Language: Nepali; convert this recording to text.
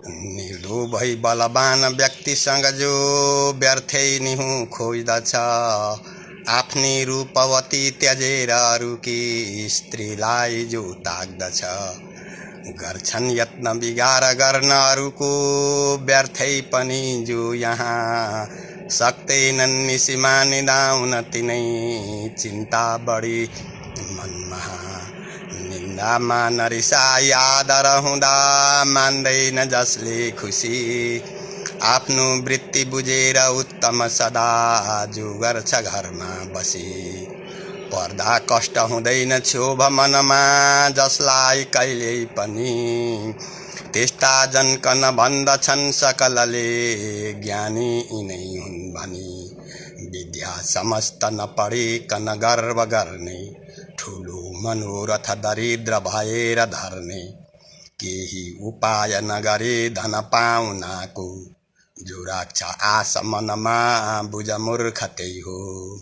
निर्दो भई बलवान व्यक्तिसँग जो व्यर्थै निहुँ खोज्दछ, आफ्नी रूपवती त्यजेर अरूकी स्त्रीलाई जो ताक्दछ। गर्छन् यत्न बिगार गर्न अरूको व्यर्थै पनि जो यहाँ सक्दैनन् निसीमा निदाउन तिनै चिन्ता बढी मनमा। निन्दामा नरिसाई आदर हुँदा मान्दैन जसले खुसी, आफ्नो वृत्ति बुझेर उत्तम सदा जो गर्छ घरमा बसी। पर्दा कष्ट हुँदैन क्षोभ मनमा जसलाई कहिल्यै पनि, त्यस्ता जन्कन भन्दछन् सकलले ज्ञानी यिनै हुन् भनी। विद्या समस्त नपढिकन गर्व गर्ने, ठुलो मनोरथ दरिद्र भएर धर्ने। केही उपाय नगरे धन पाउनाको, जो राख्छ आश मनमा बुझ मूर्ख त्यही हो।